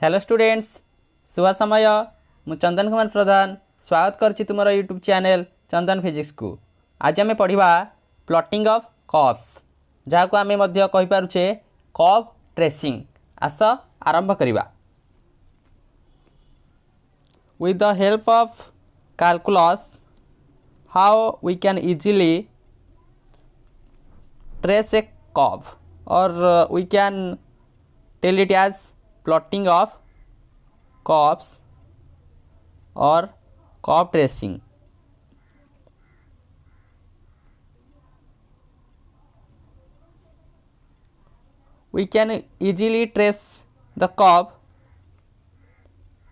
Hello students शुभ समय मु चंदन कुमार प्रधान स्वागत करछि तुमर यूट्यूब चैनल चंदन फिजिक्स को। आज आम पढ़ा प्लॉटिंग ऑफ कर्व्स जहाँ को आम कहि पारुछे कर्व ट्रेसिंग। आस आरंभ करिबा। With the help of calculus how we can easily trace a curve or we can tell it as plotting of curves or curve tracing. We can easily trace the curve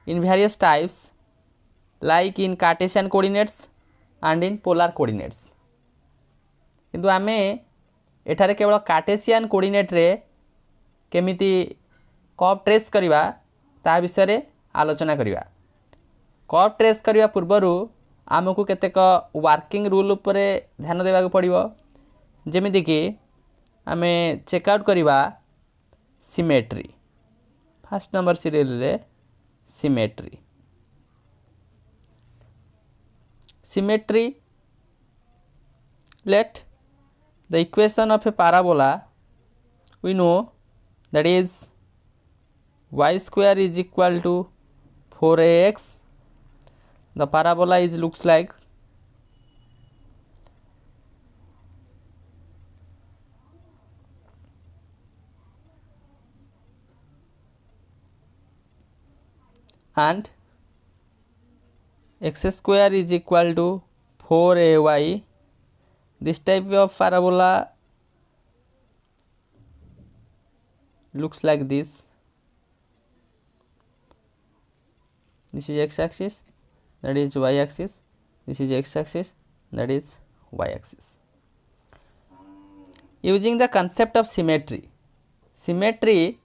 in various types like in Cartesian coordinates and in polar coordinates. किंतु आमे एठारे केवल Cartesian coordinate रे केमिति curve trace करिवा ता विषय रे आलोचना करिवा। कर्व ट्रेस करिवा पूर्वरु आमको केतेक वर्किंग रूल उपरे ध्यान देबाक पड़िबो। जेमिति कि आमे चेक आउट करिवा सिमेट्री। फर्स्ट नंबर सीरियल रे symmetry let the equation of a parabola we know that is y square is equal to 4ax. The parabola is looks like and x square is equal to 4ay. This type of parabola looks like this. This is x axis, that is y axis. This is x axis, that is y axis. Using the concept of symmetry, symmetry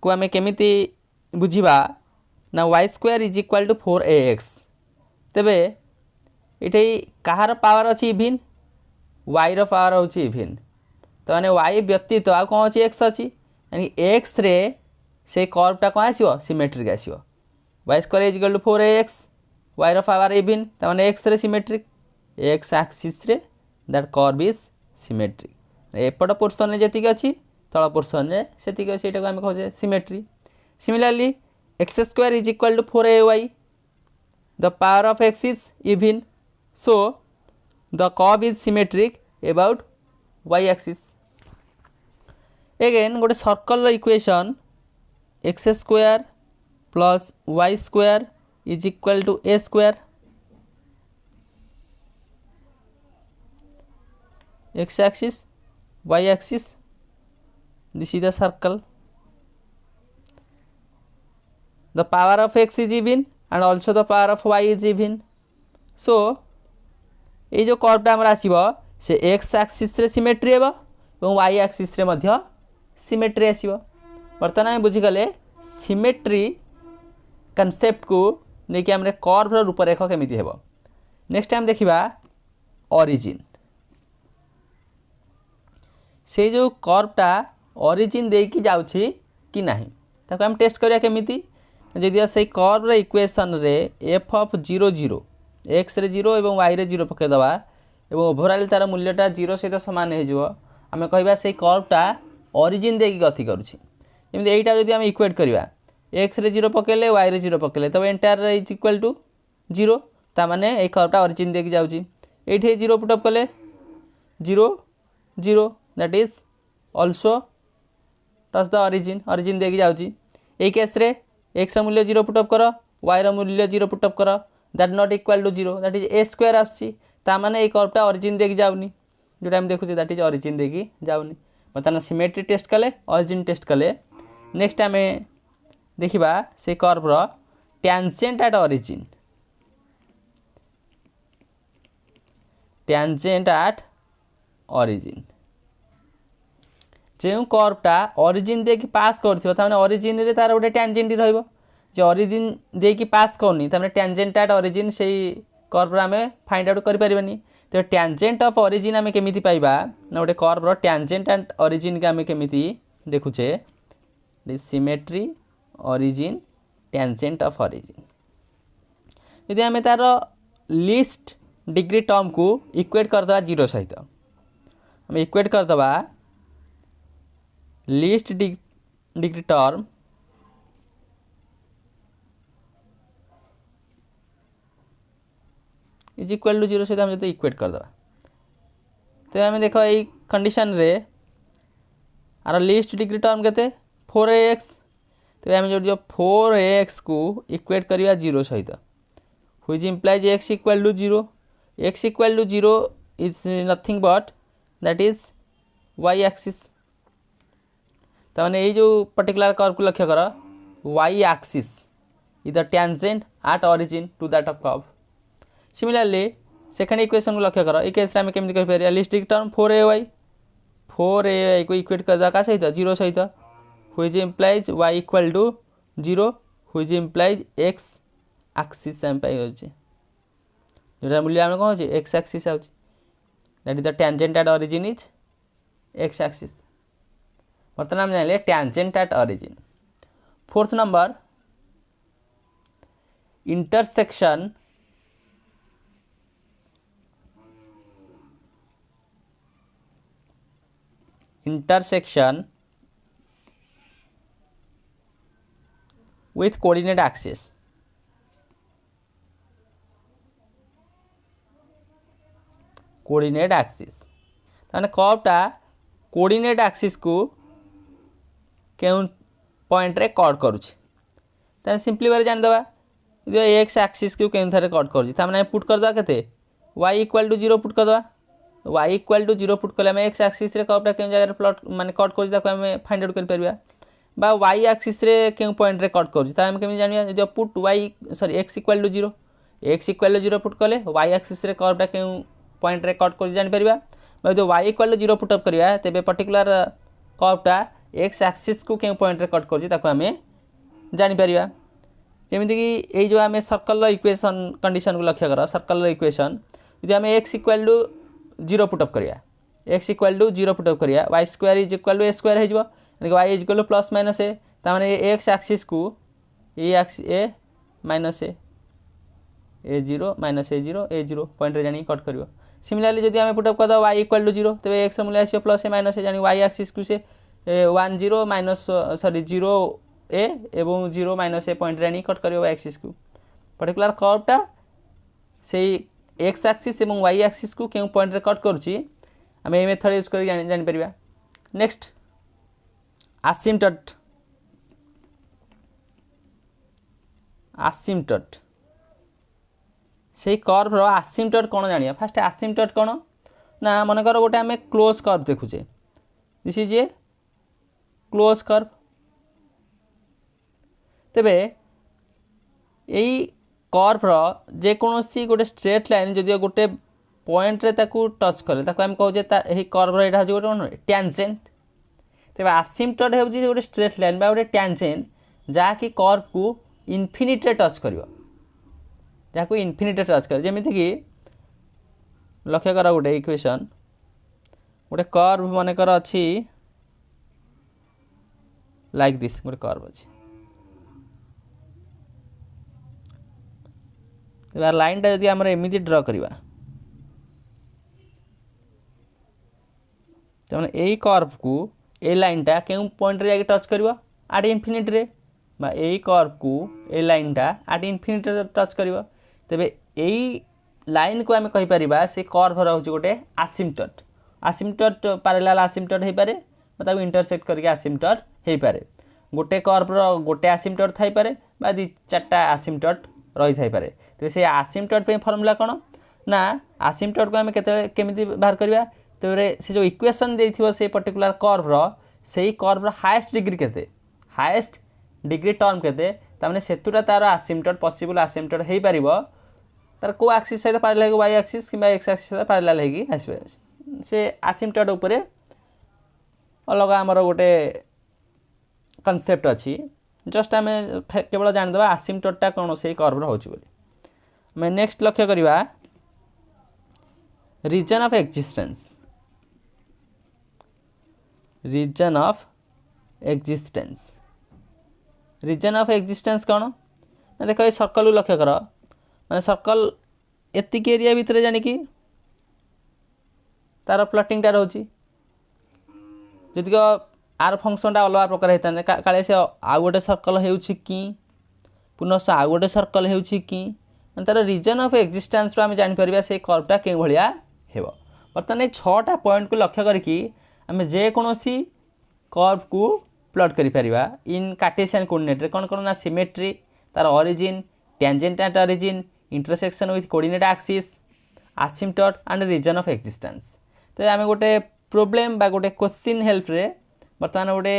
को आमे केमिति बुझिबा ना y square is equal to 4ax. तेबे इटे कहार power अच्छी even y रो power होची even तो माने y व्यतीत आ कोन अछि x अछि यानी x रे से कर्वटा कोन आसीबो सिमेट्रिक आसीबो। y square is equal to 4ax y रो पावर इभिन तो माने x रे सिमेट्रिक x एक्सिस रे दैट कर्व इज सिमेट्रिक। एपट पोर्शन रे जेतिक अछि तळ पोर्शन रे सेतिक अछि एटा को हम कहै symmetry. Similarly x square is equal to 4ay the power of x is even, so the curve is symmetric about y axis. Again गोटे circle equation x square plus y square is equal to a square. X axis, y axis, this is the circle. The power of x is even and also the power of y is even. So ये जो कर्वटा हमर आसीबो से x axis रे symmetry हेबो एवं y axis रे मध्य symmetry आसीबो। वर्तमान हम बुझी गले सिमेट्री कांसेप्ट को नै कि हमरे कर्व रो रूपरेखा केमिति हेबो। नेक्स्ट टाइम देखिबा ओरिजिन। से जो कर्वटा ओरिजिन दे कि जाउछि कि नाही ताको हम टेस्ट करिया केमिति जदि से कर्व रे इक्वेशन रे f ऑफ 0 0 x रे 0 एवं y रे 0 पके दबा एवं ओवरऑल तार मूल्यटा 0 सहित समान हे जिवो आमे कहबा से कर्वटा ओरिजिन दे कि गति करूछि। जेमिति एटा जदि हम इक्वेट करिवा x रे 0 पकेले y रे 0 पकेले तबे एंटायर इज इक्वल टू 0 ता माने ए कर्वटा ओरिजिन दे कि जाउछि। एठी 0 पुट अप कले 0 0 that is also touch the origin दे कि जाउछि। ए केस रे x रा मूल्य 0 पुट अप करो y रा मूल्य 0 पुट अप करो that not equal to 0 that is a square आछि ता माने ए कर्वटा ओरिजिन दे कि जाउनी जोटा हम देखुचे दैट इज ओरिजिन दे कि जाउनी। मतलब सिमेट्री टेस्ट कले ओरिजिन टेस्ट कले नेक्स्ट हमें देखिबा से कर्व रो tangent at origin. Tangent at origin जो कर्वटा ओरिजिन दे कि पास करथिबो त माने ओरिजिन रे तार गोटे टेंजेंट रहइबो जे ओरिजिन दे कि पास करनी त माने टेंजेंट एट ओरिजिन सेही कर्व रा हमें फाइंड आउट करि परिबनी। तो टेंजेंट ऑफ ओरिजिन हमें केमिति पाइबा ना गोटे कर्व रो टेंजेंट एट ओरिजिन के हमें केमिति देखुचे symmetry origin tangent of origin यदि आम तार लिस्ट डिग्री टर्म को इक्वेट करदे जीरो सहित आम इक्वेट करदे least degree term is equal to zero सहित आम जो इक्वेट करदे तो आम देख ये कंडीशन रे आर लिस्ट डिग्री टर्म के 4ax तो आम जो 4ax को इक्वेट करवा जीरो सहित which implies x equal to 0 x equal to 0 is nothing but that is y axis तो मैंने ये जो पर्टिकुलर कर्व को लक्ष्य कर y axis is the tangent at origin to that of curve similarly second equation को लक्ष्य कर ये केस में केमती कर पारिया लिस्ट टर्म 4ay को इक्वेट कर का सहित जीरो सहित which implies y equal to 0 which implies x axis आम पाई जोटा मूल्य आम कौन हो एक्स एक्सिस आउच that is the tangent at origin is x axis बर्तमान आम जानिले tangent at origin fourth number intersection with coordinate axis coordinate axis ताने कर्वटा कोऑर्डिनेट एक्सिस को केउन पॉइंट रे कट करूछि ताने सिंपली वे जान दबा जो एक्स एक्सिस को केउन थारे कट करूछि ताने पुट कर दबा केते y इक्वल टू 0 पुट कर दबा y इक्वल टू 0 पुट कले हम एक्स एक्सिस रे कर्वटा केउन जगह रे प्लॉट माने कट करूछि ताको हम फाइंड आउट कर परबा बा y एक्सिस रे केउन पॉइंट रे कट करूछि ता हम केमि जानिया जो put x equal to 0 x equal to 0 put कले y एक्सिस रे कर्वटा केउन पॉइंट रे कट कर जान परिबा जो y equal to 0 put up करिया तेबे पर्टिकुलर कर्वटा x एक्सिस को केउ पॉइंट रे कट करछि ताको हमें जानि परिबा जेमिति कि ए जो हमें सर्कल इक्वेशन कंडीशन को लक्ष्य कर सर्कल इक्वेशन यदि हमें x equal to 0 put up करिया x equal to 0 put up करिया y square is equal to a square हो यानी y is equal to plus minus a ता माने x एक्सिस को a minus a0 minus a0 point रे जानि cut करिवो similarly जदि आम पुटअप कर y इक्वल टू 0 तेज एक्स मूल्य आस प्लस ए माइनस ए जानी y एक्सिस को से 1 0 माइनस सॉरी 0 a एवं 0 माइनस ए पॉइंट रे कट कर y एक्सिस को पर्टिकुलर कर्वटा से x एक्सिस एवं y एक्सिस को केउ पॉइंट रे कट करूची आम ए मेथड यूज कर जानि परिबा नेक्स्ट आसिम्पटोट से कर्व रो आसिम्पटोट कौन जानिया फास्ट आसिम्पटोट कौन ना मन कर गोटे आम क्लोज कर्व देखुचे this is a close curve तेबे यही कर्व रो जेकोसी गोटे स्ट्रेट लाइन जदि गोटे पॉइंट रे ताकू टच करे ताकू हम कहूजे यही कर्व रो एटा गोटे कौन टेंजेंट तेबे आसिम्पटोट हेउची गोटे स्ट्रेट लाइन बा गोटे टेंजेंट जहा कि कर्व को इनफिनिट रे टच करिवो जहाँ इनफिनिट टच कर जमीती कि लक्ष्य कर गोटे इक्वेशन गोटे कर्व मनकर अच्छी लाइक दिस गोटे कर्व अच्छी लाइन टा जब आम एमती ड्र करवा यही कर्व को ए लाइन टा क्यों पॉइंट रे टच कर आट इनफिनिट रे बा यही कर्व को ए लाइन टा आट इनफिनिट रे टच कर तेबे यही लाइन को आम कहीपर से कर्व रोचे गोटे आसिम्पटोट पैरेलल आसिम्पटोट हो पारे इंटरसेक्ट करके आसिम्पटोट हो पारे गोटे कर्व गोटे आसिम्पटोट थाई पारे बा दी चार्टा आसिम्पटोट रही थाई पारे तो से आसिम्पटोट पे फॉर्मूला कौन ना आसिम्पटोट को आम केमिति बाहर करवा तेरे से जो इक्वेशन देथिबो से पर्टिकुलर कर्व रो सेही कर्व रो हाईएस्ट डिग्री केते हाईएस्ट डिग्री टर्म केते तामने सेतुरा तार आसिम्पटोट पॉसिबल आसिम्पटोट हो पारिबो तार को एक्सिस सहित पैरेलल y एक्सिस कि x एक्सिस सहित पैरेलल होगी आसबे से आसिम्पटोट उपरे अलग आमर गोटे कॉन्सेप्ट अच्छी जस्ट आम केवल जानिदेवा आसिम्पटोटा कौन से कर्व होची बोली मैं नेक्स्ट लक्ष्य करवा region of existence region of existence कौन ना देख ये सर्कल लक्ष्य कर माने सर्कल एतिक एरिया भितर जानिकी तार प्लटिंगटा रोचे जदि आर फंक्शनटा अलग प्रकार होता काले से आउ गोटे सर्कल होउछि कि पुनः आउ गोटे सर्कल होउछि कि तार रीजन ऑफ एक्जिस्टेंस आम जापर से कर्वटा के भाया हेब बर्तमान ये 6टा पॉइंट को लक्ष्य करके आम जेकोसी कर्व को प्लॉट करिपरिबा इन कार्टेशियन कोऑर्डिनेट रे कौन कौन ना सिमेट्री तार origin tangent at origin intersection with coordinate axis asymptote and region of existence तो आम गोटे प्रोब्लेम बा गोटे क्वेश्चन हेल्प रे बर्तमान गोटे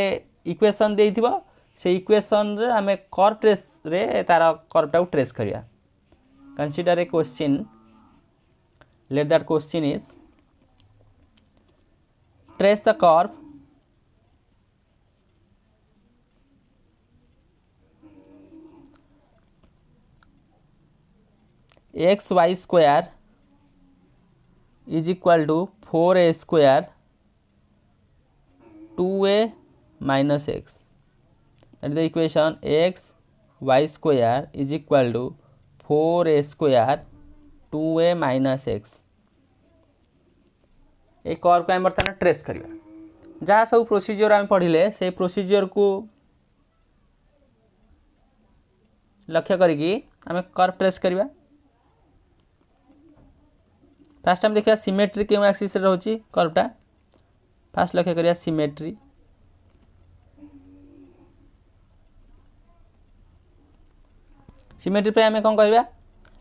इक्वेशन देइथिबो से इक्वेशन रे आम कर्व ट्रेस रे तार कर्वटा ट्रेस करिया consider a question let that question is trace the curve x y square is equal to 4a square 2a minus x that is the equation x y square is equal to 4a square 2a minus x ये curve को बर्तमान trace करिया जहाँ सब procedure आम पढ़िले से procedure को लक्ष्य करिकी आम कर्व ट्रेस करिया फास्ट आम देखिए सिमेट्री क्यों एक्सिस रे रहउची कर्वटा फास्ट लक्ष्य करिया सिमेट्री सिमेट्री पे आम कौन कहवा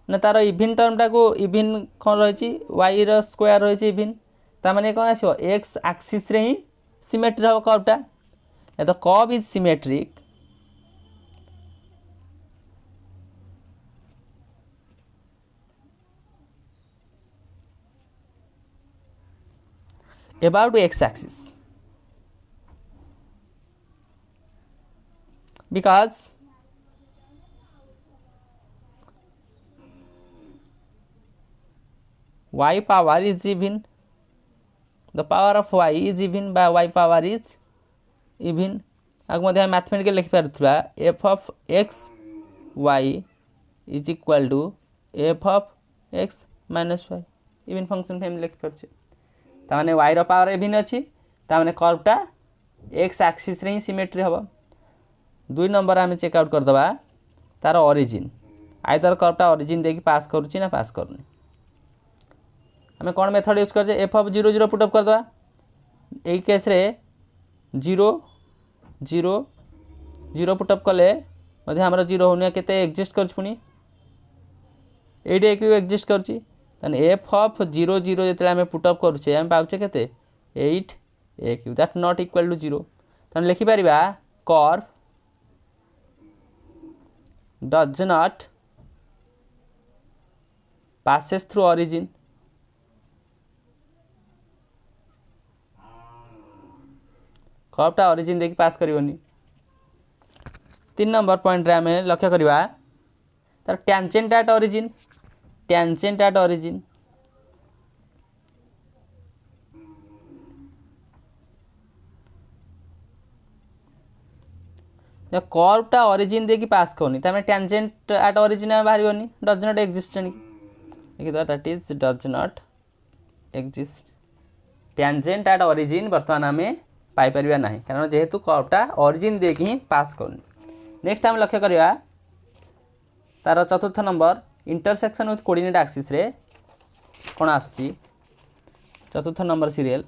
ना तार इभिन टर्मटा को इभिन कौन रही वाई रो स्क्वायर रही इभिन ताने कौन आसो एक्स एक्सिस रे ही सिमेट्री हम कर्वटा तो curve is symmetric about x axis because y power is even the power of y is even by y power is even आग मध्य मैथमेटिकल लिखि पारुथबा f of x y is equal to f of x minus y even function family लिखि पारुछे ताने y रो power even अछि ताने कर्वटा x axis रे ही symmetry हबो 2 number आमे चेक आउट कर दबा तार ओरिजिन आइदर कर्वटा ओरिजिन देकी पास करूची ना पास करूनी हमें कौन मेथड यूज कर एफ ऑफ 0 0 पुट अप कर दबा एई केस रे 0 0 0 पुट अप कले मध्ये हमर 0 होनिया केते एग्जिस्ट करछ पुनी एडी क्यू एग्जिस्ट करछि तने एफ ऑफ 0 0 जेतले हमें पुट अप करूछे हम पाउछे केते 8 a Q that not equal to 0 तने लिखि परिबा curve does not passes through origin कर्वटा ओरिजिन देखि पास करिवनी 3 नंबर पॉइंट रे हमें लक्ष्य करिवा तार टेंजेंट एट ओरिजिन जब कर्वटा ओरिजिन देखि पास करनी तमे टेंजेंट एट ओरिजिन में बाहरिवनी डज नॉट एक्जिस्ट लिखि दो that is does not exist tangent at origin वर्तमान हमें पाई परिबा नाही कारण जेहेतु कर्वटा ओरिजिन देखि ही पास करनी नेक्स्ट हम लक्ष्य करिया तार चतुर्थ number intersection with coordinate axis रे कोन आसी चतुर्थ नंबर सीरियल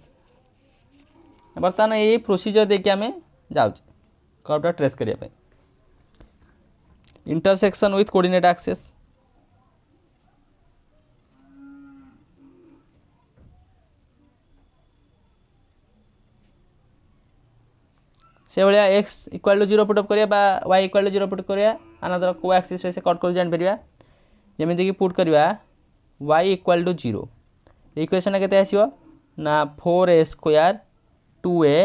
वर्तमान ये प्रोसीजर देखि हमें जाउ कर्वटा ट्रेस करिया पे इंटरसेक्शन विथ कोऑर्डिनेट एक्सिस से भाया x equal to 0 put up करिया बा y इक्वल टू 0 पुट करिया अनदर को एक्सिस रे से कट कर जान परिया जेमिति कि पुट करिया y इक्वल टू 0 इक्वेशन केते आसीबो ना 4a square 2a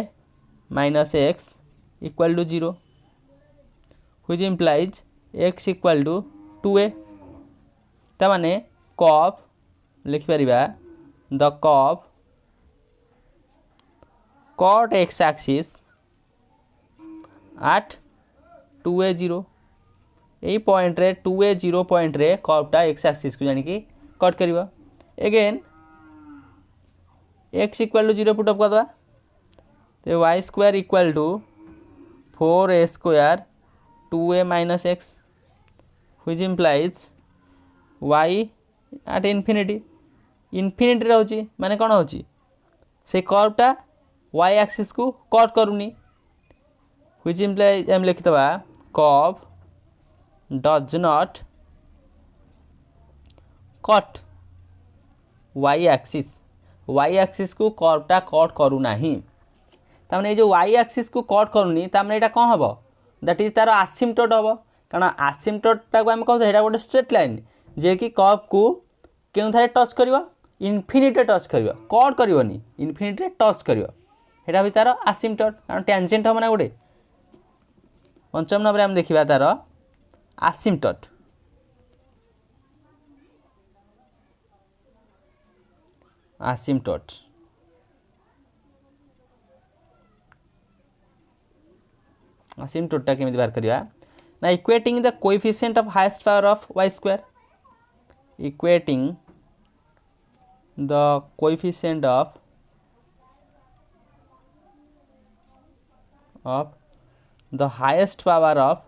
minus x equal to 0 which implies x equal to 2a ता माने कर्व लिखि परिबा the curve cot x axis at 2a 0 यही पॉइंट रे 2a 0 पॉइंट रे कर्वटा एक्स एक्सिस को जानिकी कट करिवो again x equal to 0 put up कर दवा तो y square equal to 4a square 2a minus x which implies y at infinity infinity रहउची माने कोन होची से कर्वटा y एक्सिस को कट करूनी व्हिच इम्प्लाइज हम लिखतबा curve does not cut y axis को कर्वटा कट करू नाही तामने जो y एक्सिस को कट करूनी तामने एटा कोन हबो दैट इज तार एसिम्पटोट हबो कारण एसिम्पटोट टाको हम कहतो एटा गोटे स्ट्रेट लाइन जे कि कर्व को केउ थारे टच करिवो इन्फिनिटी टच करिवो कट करिवोनी इन्फिनिटी टच करिवो एटा भी तार एसिम्पटोट कारण टेंजेंट हम ना गोटे पंचम नंबर हम देखिबा तार एसिम्पटोट एसिम्पटोट टा केमिति बार करिया ना equating the coefficient of highest power of y square इक्वेटिंग the coefficient of the highest power of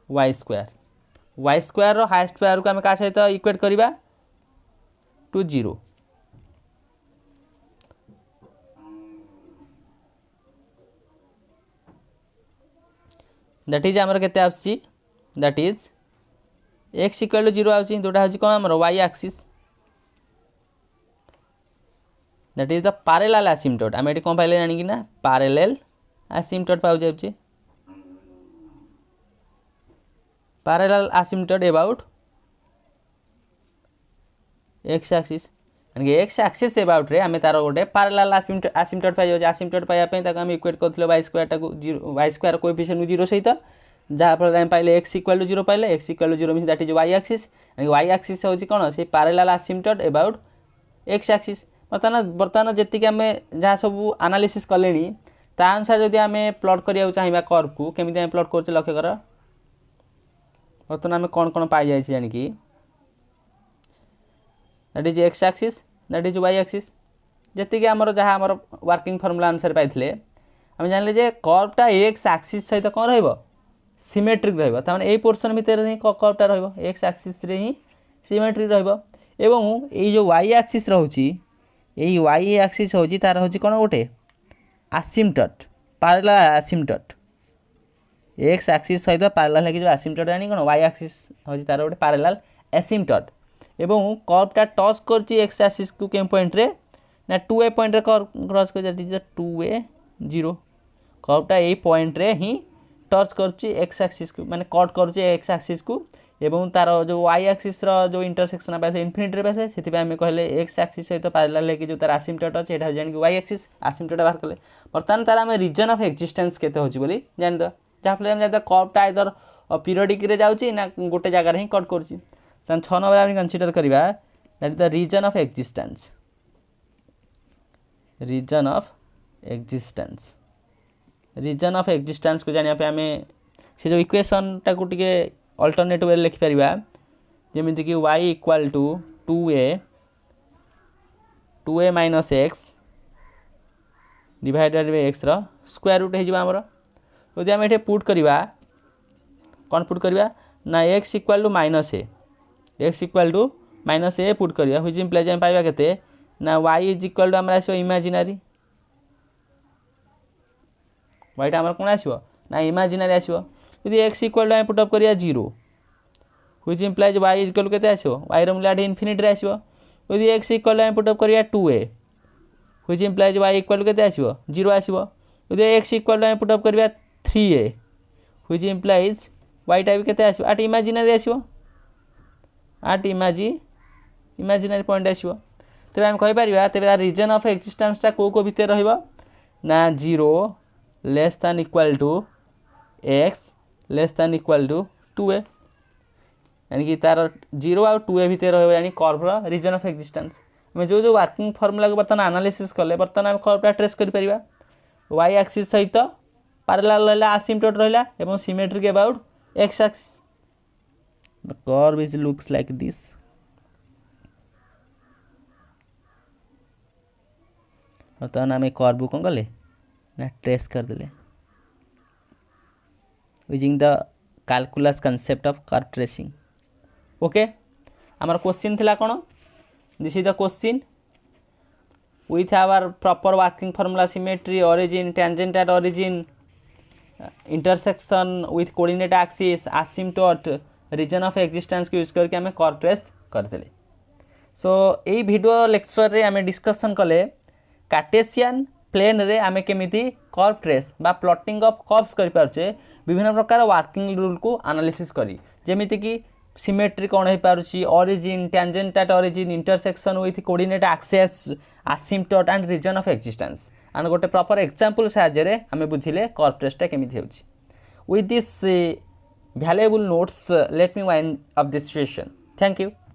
y square रो हाईएस्ट पावर को हम का सहित इक्वेट करिबा टू 0 दैट इज हमर केते आसी that is x equal to 0 आउची जोटा होची कोन हमर y axis that is the parallel asymptote हम एटी कोन पाइले जानि कि ना पैरेलल एसिम्पटोट पाउ जाउची parallel asymptote about x axis यानी x एक्सिस अबाउट रे हमें तारो गोटे पैरेलल एसिम्पटोट पाइ जाउची एसिम्पटोट पाइया पे ताको हम इक्वेट करथलो y स्क्वायर टाको 0 y स्क्वायर कोएफिशिएंट 0 सहित जहाँ फल हम पाइले x इक्वल टू 0 पाइले x इक्वल टू 0 मीन्स दैट इज y एक्सिस यानी y एक्सिस होची कोन से parallel asymptote about x axis बर्तमान जेति के हमें जहाँ सब एनालिसिस कलेनी ता अनुसार जदि हमें प्लॉट करिया चाहिबा कर्व को केमिति हम प्लॉट करछ लक्ष्य कर बर्तमान हमें कोन कोन पाई जाय छी यानी कि that is x axis that इज y एक्सिस जेति के हमर जहाँ हमर वर्किंग फार्मूला अनुसार पाइथिले हम जानले जे कर्वटा x एक्सिस सहित कोन रहइबो सिमेट्रिक रहइबो त माने एई पोर्शन भितर ही कर्वटा रहइबो x एक्सिस रे ही सिमेट्रिक रहइबो एवं एई जो y एक्सिस रहउची एई y एक्सिस होची तार होची कोन गोटे एसिम्पटोट पैरेलल एसिम्पटोट x एक्सिस सहित पैरेलल लेके जो एसिम्पटोट यानी कोन y एक्सिस होची तार गोटे पैरेलल एसिम्पटोट एवं कर्वटा टच करची x एक्सिस को केम पॉइंट रे ना 2a पॉइंट रे क्रॉस कर दैट इज 2a 0 कर्वटा एई पॉइंट रे ही टच करची x एक्सिस को माने कट करची x एक्सिस को एवं तार जो y एक्सिस रो जो इंटरसेक्शन पासे इन्फिनिटी रे पासे सेति पे हमें कहले x एक्सिस सहित पैरेलल लेके जो तार एसिम्पटोट अछि एटा जानि कि y एक्सिस एसिम्पटोट बाहर कले बर्तमान तार हमें रीजन ऑफ एक्जिस्टेंस केते होची बोली जानि द जा फले हम जाता कर्वटा आइदर पीरियोडिक रे जाउची ना गोटे जगह रे ही कट करची सन 6 नंबर हम कंसीडर करिबा that is the region of existence region of existence को जानिया पे हमें से जो इक्वेशन टाको टिके अल्टरनेट वे लिखि परिबा जेमिति कि y equal to 2a minus x divided by x रो स्क्वायर रूट हे जिबा हमरो यदि हम एठे पुट करिबा कोन पुट करिबा ना x equal to minus a put करिया व्हिच इंप्लाइज हम पाइबा केते ना y इज इक्वल टू हमरा आसीबो इमेजिनरी y टा हमर कोन आसीबो ना इमेजिनरी आसीबो यदि x equal to put up करिया 0 which implies y is equal to केते आसीबो y रो मूल्य इन्फिनिटी रे आसीबो यदि x equal to put up करिया 2a which implies y equal to केते आसीबो 0 आसीबो यदि x equal to put up करिया 3a व्हिच इंप्लाइज y टा भी केते आसीबो एट इमेजिनरी आसीबो एट इमेजिनरी पॉइंट आसीबो तबे हम कहि परिबा तबे रीजन ऑफ एक्जिस्टेंस ता को भितर रहइबो ना 0 less than equal to x less than equal to 2a यानी कि तार 0 और 2a भितर रहइबो यानी कर्व रो रीजन ऑफ एक्जिस्टेंस आम जो वर्किंग फर्मुला को बर्तमान एनालिसिस कले बर्तमान आम कर्वटा ट्रेस कर वाई एक्सिस सहित पैरेलल रहा आसिम्पटोट रहा और symmetric about x axis the curve is looks like this बर्तमान आम कर्व कौन कले ना ट्रेस करदे using the calculus concept of curve tracing okay आमर क्वेश्चन थिला कौन this is the question with our proper working formula symmetry origin tangent at origin intersection with coordinate axis asymptote region of existence को use करके आम curve trace करते सो यही video lecture रे आम डिस्कसन कले कार्टेशियन प्लेन रे आम केमिति कर्व ट्रेस बा प्लॉटिंग ऑफ कर्व्स कर पारछे विभिन्न प्रकार वर्किंग रूल को एनालिसिस करी जेमिति कि सिमेट्री कौन हो पारुछि origin tangent at origin intersection with coordinate axis asymptote and region of existence and गोटे प्रॉपर एग्जांपल साहाय्य आम बुझिले कर्व ट्रेसटा केमिति होछि with this valuable notes let me wind up this session. Thank you.